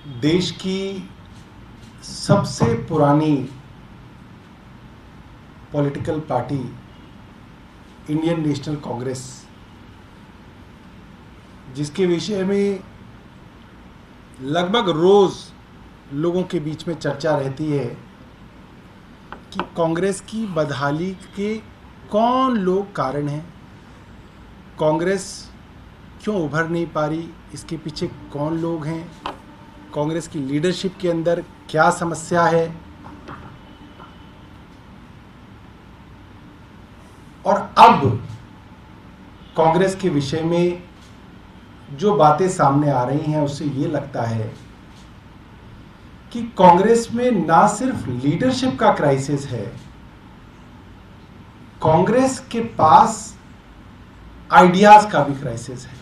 देश की सबसे पुरानी political party Indian national Congress, जिसके विषय में लगभग रोज लोगों के बीच में चर्चा रहती है कि कांग्रेस की बदहाली के कौन लोग कारण हैं, कांग्रेस क्यों उभर नहीं पा रही, इसके पीछे कौन लोग हैं, कांग्रेस की लीडरशिप के अंदर क्या समस्या है। और अब कांग्रेस के विषय में जो बातें सामने आ रही हैं उससे ये लगता है कि कांग्रेस में ना सिर्फ लीडरशिप का क्राइसिस है, कांग्रेस के पास आइडियाज का भी क्राइसिस है।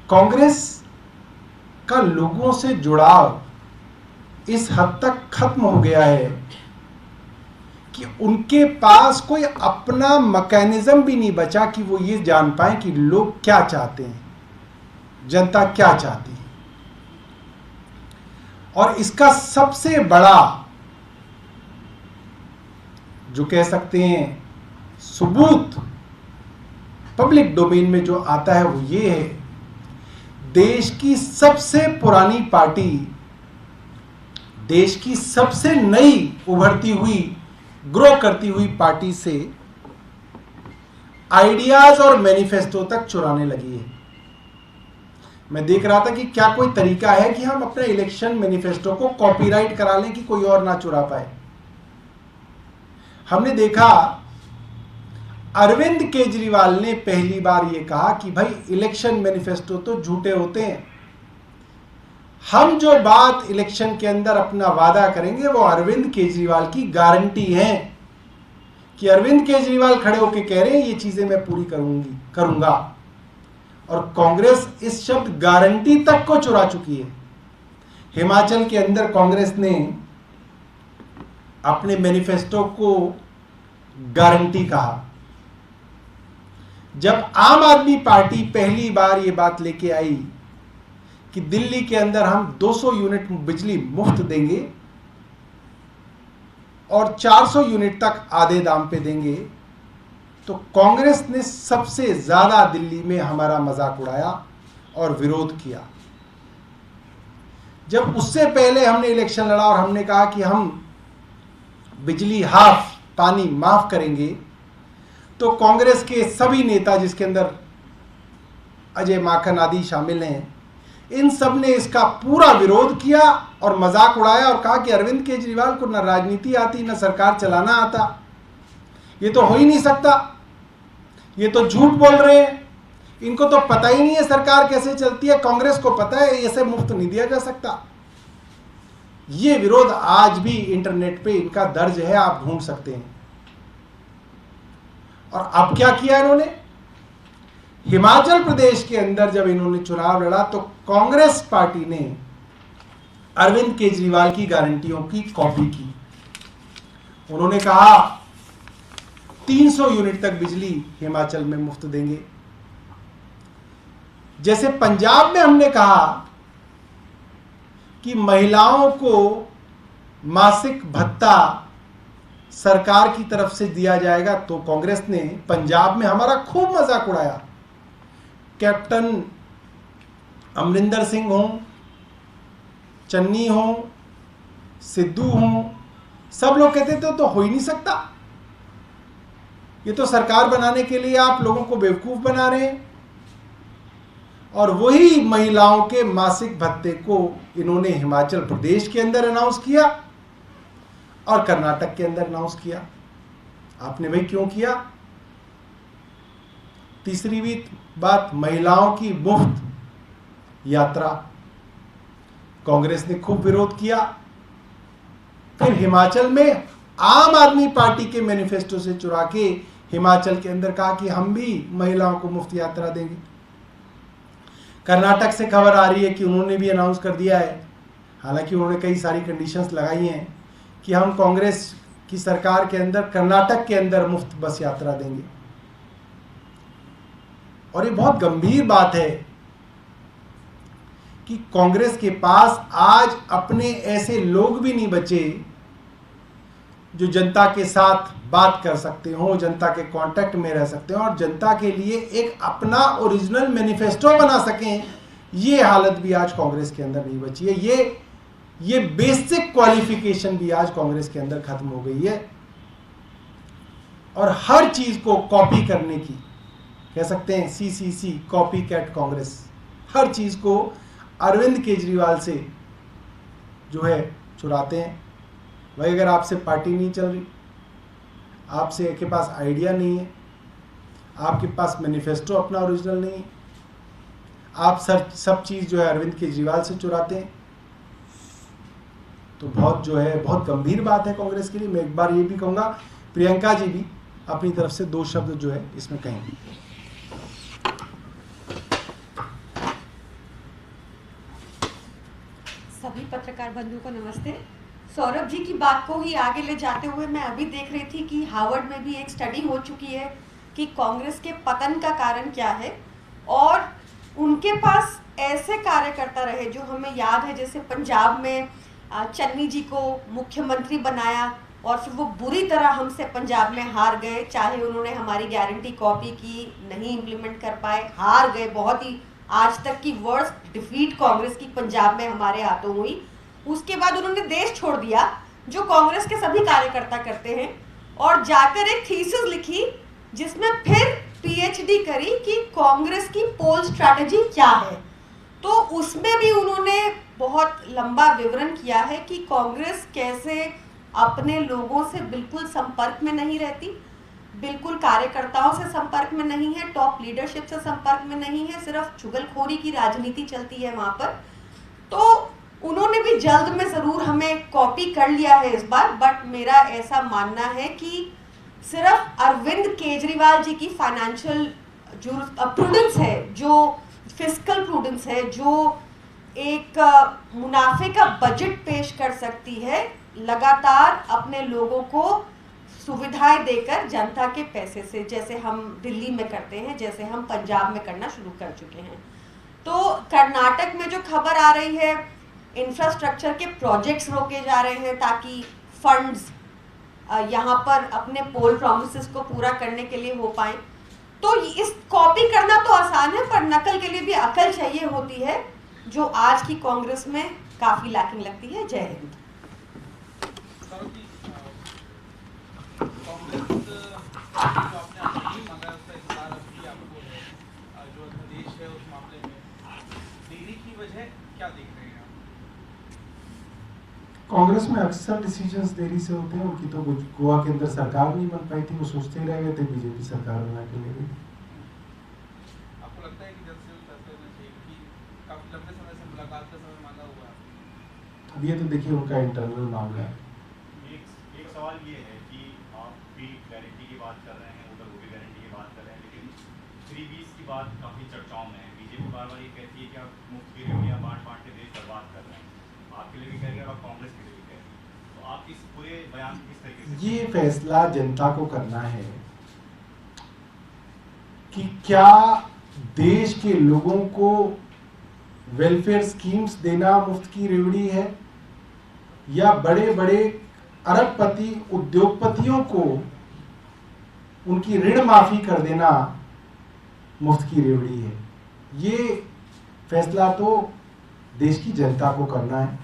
कांग्रेस का लोगों से जुड़ाव इस हद तक खत्म हो गया है कि उनके पास कोई अपना मैकेनिज्म भी नहीं बचा कि वो ये जान पाए कि लोग क्या चाहते हैं, जनता क्या चाहती है। और इसका सबसे बड़ा जो कह सकते हैं सबूत पब्लिक डोमेन में जो आता है वो ये है, देश की सबसे पुरानी पार्टी, देश की सबसे नई उभरती हुई ग्रो करती हुई पार्टी से आइडियाज और मैनिफेस्टो तक चुराने लगी है। मैं देख रहा था कि क्या कोई तरीका है कि हम अपने इलेक्शन मैनिफेस्टो को कॉपीराइट करा लें कि कोई और ना चुरा पाए। हमने देखा अरविंद केजरीवाल ने पहली बार यह कहा कि भाई इलेक्शन मैनिफेस्टो तो झूठे होते हैं, हम जो बात इलेक्शन के अंदर अपना वादा करेंगे वो अरविंद केजरीवाल की गारंटी है कि अरविंद केजरीवाल खड़े होकर कह रहे हैं ये चीजें मैं पूरी करूंगा। और कांग्रेस इस शब्द गारंटी तक को चुरा चुकी है। हिमाचल के अंदर कांग्रेस ने अपने मैनिफेस्टो को गारंटी कहा। जब आम आदमी पार्टी पहली बार ये बात लेके आई कि दिल्ली के अंदर हम 200 यूनिट बिजली मुफ्त देंगे और 400 यूनिट तक आधे दाम पे देंगे, तो कांग्रेस ने सबसे ज्यादा दिल्ली में हमारा मजाक उड़ाया और विरोध किया। जब उससे पहले हमने इलेक्शन लड़ा और हमने कहा कि हम बिजली हाफ, पानी माफ करेंगे, तो कांग्रेस के सभी नेता, जिसके अंदर अजय माकन आदि शामिल हैं, इन सब ने इसका पूरा विरोध किया और मजाक उड़ाया और कहा कि अरविंद केजरीवाल को न राजनीति आती न सरकार चलाना आता, ये तो हो ही नहीं सकता, ये तो झूठ बोल रहे हैं, इनको तो पता ही नहीं है सरकार कैसे चलती है, कांग्रेस को पता है ऐसे मुफ्त नहीं दिया जा सकता। ये विरोध आज भी इंटरनेट पे इनका दर्ज है, आप ढूंढ सकते हैं। और अब क्या किया इन्होंने, हिमाचल प्रदेश के अंदर जब इन्होंने चुनाव लड़ा तो कांग्रेस पार्टी ने अरविंद केजरीवाल की गारंटियों की कॉपी की। उन्होंने कहा 300 यूनिट तक बिजली हिमाचल में मुफ्त देंगे। जैसे पंजाब में हमने कहा कि महिलाओं को मासिक भत्ता सरकार की तरफ से दिया जाएगा, तो कांग्रेस ने पंजाब में हमारा खूब मजाक उड़ाया। कैप्टन अमरिंदर सिंह हो, चन्नी हो, सिद्धू हो, सब लोग कहते थे तो हो ही नहीं सकता, ये तो सरकार बनाने के लिए आप लोगों को बेवकूफ बना रहे हैं। और वही महिलाओं के मासिक भत्ते को इन्होंने हिमाचल प्रदेश के अंदर अनाउंस किया और कर्नाटक के अंदर अनाउंस किया। आपने भाई क्यों किया? तीसरी भी बात, महिलाओं की मुफ्त यात्रा, कांग्रेस ने खूब विरोध किया। फिर हिमाचल में आम आदमी पार्टी के मैनिफेस्टो से चुरा के हिमाचल के अंदर कहा कि हम भी महिलाओं को मुफ्त यात्रा देंगे। कर्नाटक से खबर आ रही है कि उन्होंने भी अनाउंस कर दिया है, हालांकि उन्होंने कई सारी कंडीशंस लगाई हैं कि हम कांग्रेस की सरकार के अंदर कर्नाटक के अंदर मुफ्त बस यात्रा देंगे। और ये बहुत गंभीर बात है कि कांग्रेस के पास आज अपने ऐसे लोग भी नहीं बचे जो जनता के साथ बात कर सकते हो, जनता के कांटेक्ट में रह सकते हो और जनता के लिए एक अपना ओरिजिनल मैनिफेस्टो बना सकें। ये हालत भी आज कांग्रेस के अंदर नहीं बची है। ये बेसिक क्वालिफिकेशन भी आज कांग्रेस के अंदर खत्म हो गई है और हर चीज को कॉपी करने की, कह सकते हैं सीसीसी, कॉपी कैट कांग्रेस, हर चीज को अरविंद केजरीवाल से जो है चुराते हैं। भाई अगर आपसे पार्टी नहीं चल रही, आपसे के पास आइडिया नहीं है, आपके पास मैनिफेस्टो अपना ओरिजिनल नहीं है, आप सब चीज जो है अरविंद केजरीवाल से चुराते हैं, तो बहुत गंभीर बात है कांग्रेस के लिए। मैं एक बार ये भी कहूंगा, प्रियंका जी भी अपनी तरफ से 2 शब्द जो है इसमें कहेंगे। सभी पत्रकार बंधुओं को नमस्ते। सौरभ जी की बात को ही आगे ले जाते हुए मैं अभी देख रही थी कि हार्वर्ड में भी एक स्टडी हो चुकी है कि कांग्रेस के पतन का कारण क्या है, और उनके पास ऐसे कार्यकर्ता रहे जो हमें याद है, जैसे पंजाब में चन्नी जी को मुख्यमंत्री बनाया और फिर वो बुरी तरह हमसे पंजाब में हार गए, चाहे उन्होंने हमारी गारंटी कॉपी की, नहीं इम्प्लीमेंट कर पाए, हार गए। बहुत ही आज तक की वर्स्ट डिफीट कांग्रेस की पंजाब में हमारे हाथों हुई। उसके बाद उन्होंने देश छोड़ दिया, जो कांग्रेस के सभी कार्यकर्ता करते हैं, और जाकर एक थीसिस लिखी जिसमें फिर पीएचडी करी कि कांग्रेस की पोल स्ट्रैटेजी क्या है। तो उसमें भी उन्होंने बहुत लंबा विवरण किया है कि कांग्रेस कैसे अपने लोगों से बिल्कुल संपर्क में नहीं रहती, बिल्कुल कार्यकर्ताओं से संपर्क में नहीं है, टॉप लीडरशिप से संपर्क में नहीं है, सिर्फ चुगलखोरी की राजनीति चलती है वहां पर। तो उन्होंने भी जल्द में जरूर हमें कॉपी कर लिया है इस बार, बट मेरा ऐसा मानना है कि सिर्फ अरविंद केजरीवाल जी की फाइनेंशियल जो प्रूडेंस है, जो फिस्कल प्रूडेंस है, जो एक मुनाफे का बजट पेश कर सकती है, लगातार अपने लोगों को सुविधाएं देकर जनता के पैसे से, जैसे हम दिल्ली में करते हैं, जैसे हम पंजाब में करना शुरू कर चुके हैं। तो कर्नाटक में जो खबर आ रही है, इंफ्रास्ट्रक्चर के प्रोजेक्ट्स रोके जा रहे हैं ताकि फंड्स यहाँ पर अपने पोल प्रॉमिसेस को पूरा करने के लिए हो पाए। तो इस कॉपी करना तो आसान है, पर नकल के लिए भी अकल चाहिए होती है, जो आज की कांग्रेस में काफी लैकिंग लगती है। जय हिंद। कांग्रेस में अक्सर डिसीजंस देरी से होते हैं। उनकी तो गोवा के अंदर सरकार नहीं बन पाई थी, वो सोचते ही रह गए थे बीजेपी सरकार बना के लिए। आपको लगता है कि जल्द से जल्द फैसला होना चाहिए कि काफी लंबे समय से मुलाकात का समय मांगा हुआ है? अब ये तो देखिए उनका इंटरनल मामला है। एक सवाल ये है कि आप भी गारंटी की बात कर रहे हैं, उधर वो भी गारंटी की बात कर रहे हैं, लेकिन 320 की बात काफी चर्चाओं में है। बीजेपी बार बार ये कहती है कि आप मुफ्त की रेवड़ियां बांट के देश बर्बाद कर रहे हैं, आपके लिए भी कह रही है और कांग्रेस के लिए भी कह रही है। तो आप इस पूरे बयान किस तरीके से? ये फैसला जनता को करना है कि क्या देश के लोगों को वेलफेयर स्कीम्स देना मुफ्त की रेवड़ी है, या बड़े बड़े अरबपति उद्योगपतियों को उनकी ऋण माफी कर देना मुफ्त की रेवड़ी है। ये फैसला तो देश की जनता को करना है।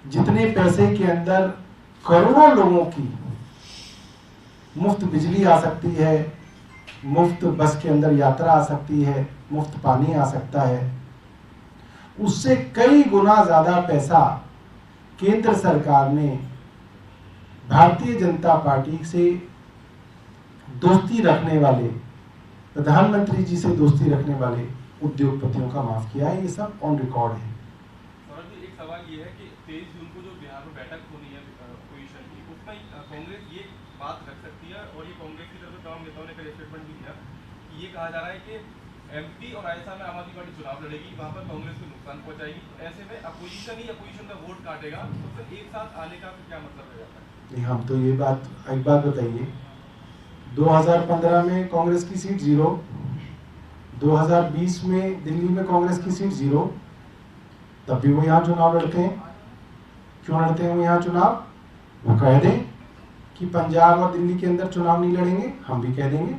जितने पैसे के अंदर करोड़ों लोगों की मुफ्त बिजली आ सकती है, मुफ्त बस के अंदर यात्रा आ सकती है, मुफ्त पानी आ सकता है, उससे कई गुना ज्यादा पैसा केंद्र सरकार ने भारतीय जनता पार्टी से दोस्ती रखने वाले, प्रधानमंत्री जी से दोस्ती रखने वाले उद्योगपतियों का माफ किया है। ये सब ऑन रिकॉर्ड है। सौरभ जी, एक सवाल ये है कि 23 जून को जो बिहार में बैठक होनी है अपोजिशन की, उसमें कांग्रेस ये बात रख सकती है, और ये कांग्रेस की तरफ से तमाम नेताओं ने कल स्टेटमेंट भी दिया कि ये कहा जा रहा है कि एमपी और राजस्थान में आम आदमी पार्टी चुनाव लड़ेगी, वहाँ पर कांग्रेस को नुकसान पहुंचाएगी। तो ऐसे में अपोजिशन ही अपोजिशन का वोट काटेगा, तो फिर एक साथ आने का क्या मतलब रह जाता है? नहीं, हम तो ये बात, एक बात बताइए, 2015 में कांग्रेस की सीट 0, 2020 में दिल्ली में कांग्रेस की सीट 0, तब भी वो यहाँ चुनाव लड़ते हैं। क्यों लड़ते हैं वो यहाँ चुनाव? वो कह दें कि पंजाब और दिल्ली के अंदर चुनाव नहीं लड़ेंगे, हम भी कह देंगे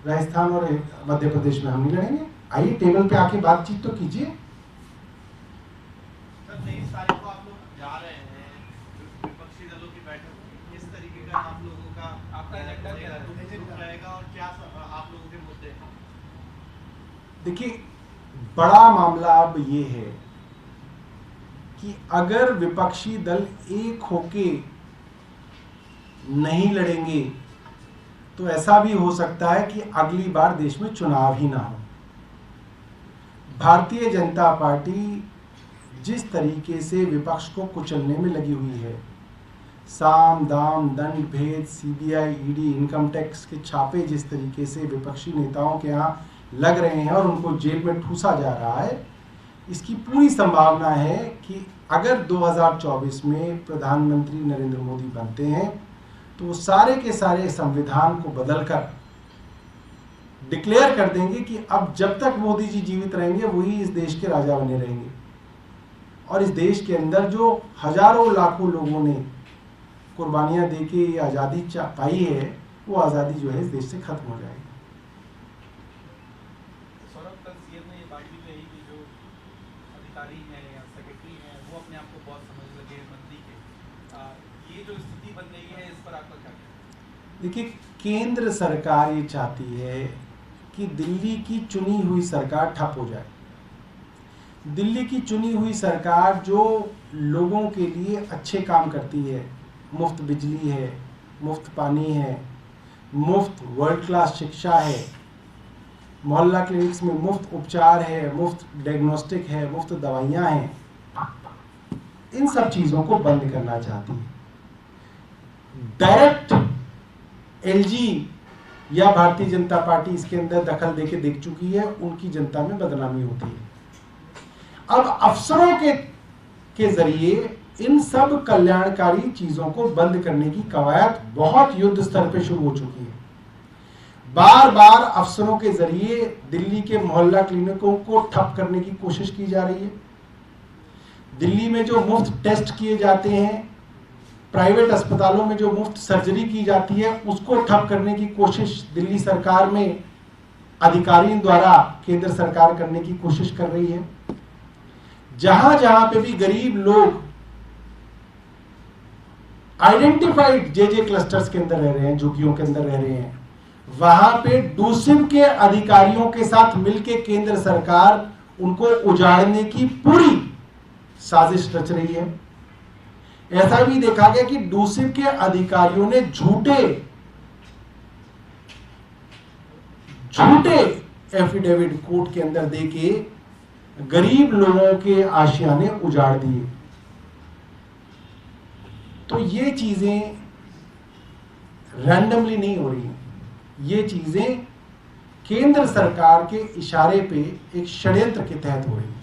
राजस्थान और मध्य प्रदेश में हम नहीं लड़ेंगे। आइए टेबल पे आके बातचीत तो कीजिए। सर 23 तारीख को आप लोग जा रहे हैं विपक्षी दलों की बैठक में, किस तरीके का आप लोगों का आपका एजेंडा क्या रहेगा और क्या आप लोगों के मुद्दे हैं? देखिए, बड़ा मामला अब ये है कि अगर विपक्षी दल एक होके नहीं लड़ेंगे तो ऐसा भी हो सकता है कि अगली बार देश में चुनाव ही ना हो। भारतीय जनता पार्टी जिस तरीके से विपक्ष को कुचलने में लगी हुई है, साम दाम दंड भेद, सीबीआई, ईडी, इनकम टैक्स के छापे जिस तरीके से विपक्षी नेताओं के यहाँ लग रहे हैं और उनको जेल में ठूसा जा रहा है, इसकी पूरी संभावना है कि अगर 2024 में प्रधानमंत्री नरेंद्र मोदी बनते हैं तो वो सारे के सारे संविधान को बदलकर डिक्लेयर कर देंगे कि अब जब तक मोदी जी जीवित रहेंगे वही इस देश के राजा बने रहेंगे। और इस देश के अंदर जो हजारों लाखों लोगों ने कुर्बानियां देके ये आज़ादी पाई है, वो आज़ादी जो है इस देश से खत्म हो जाएगी। सौरभ, कल सीएम ने ये बात भी कही कि जो अधिकारी हैं या सेक्रेटरी हैं वो अपने आप को बहुत समझ लगे मंत्री के, ये जो स्थिति बन गई है इस पर आपका क्या कहना है? देखिए, केंद्र सरकार ये चाहती है कि दिल्ली की चुनी हुई सरकार ठप हो जाए। दिल्ली की चुनी हुई सरकार जो लोगों के लिए अच्छे काम करती है, मुफ्त बिजली है, मुफ्त पानी है, मुफ्त वर्ल्ड क्लास शिक्षा है, मोहल्ला क्लिनिक्स में मुफ्त उपचार है, मुफ्त डायग्नोस्टिक है, मुफ्त दवाइयाँ हैं, इन सब चीज़ों को बंद करना चाहती है। डायरेक्ट एलजी या भारतीय जनता पार्टी इसके अंदर दखल देके देख चुकी है, उनकी जनता में बदनामी होती है। अब अफसरों के जरिए इन सब कल्याणकारी चीजों को बंद करने की कवायद बहुत युद्ध स्तर पे शुरू हो चुकी है। बार बार अफसरों के जरिए दिल्ली के मोहल्ला क्लिनिकों को ठप करने की कोशिश की जा रही है। दिल्ली में जो मुफ्त टेस्ट किए जाते हैं, प्राइवेट अस्पतालों में जो मुफ्त सर्जरी की जाती है, उसको ठप करने की कोशिश दिल्ली सरकार में अधिकारियों द्वारा केंद्र सरकार करने की कोशिश कर रही है। जहां जहां पे भी गरीब लोग आइडेंटिफाइड जे क्लस्टर्स के अंदर रह रहे हैं, झुग्गियों के अंदर रह रहे हैं, वहां पे डूसिम के अधिकारियों के साथ मिलकर केंद्र सरकार उनको उजाड़ने की पूरी साजिश रच रही है। ऐसा भी देखा गया कि डूसिम के अधिकारियों ने झूठे एफिडेविट कोर्ट के अंदर देके गरीब लोगों के आशियाने उजाड़ दिए। तो ये चीजें रैंडमली नहीं हो रही हैं, ये चीजें केंद्र सरकार के इशारे पे एक षड्यंत्र के तहत हो रही हैं।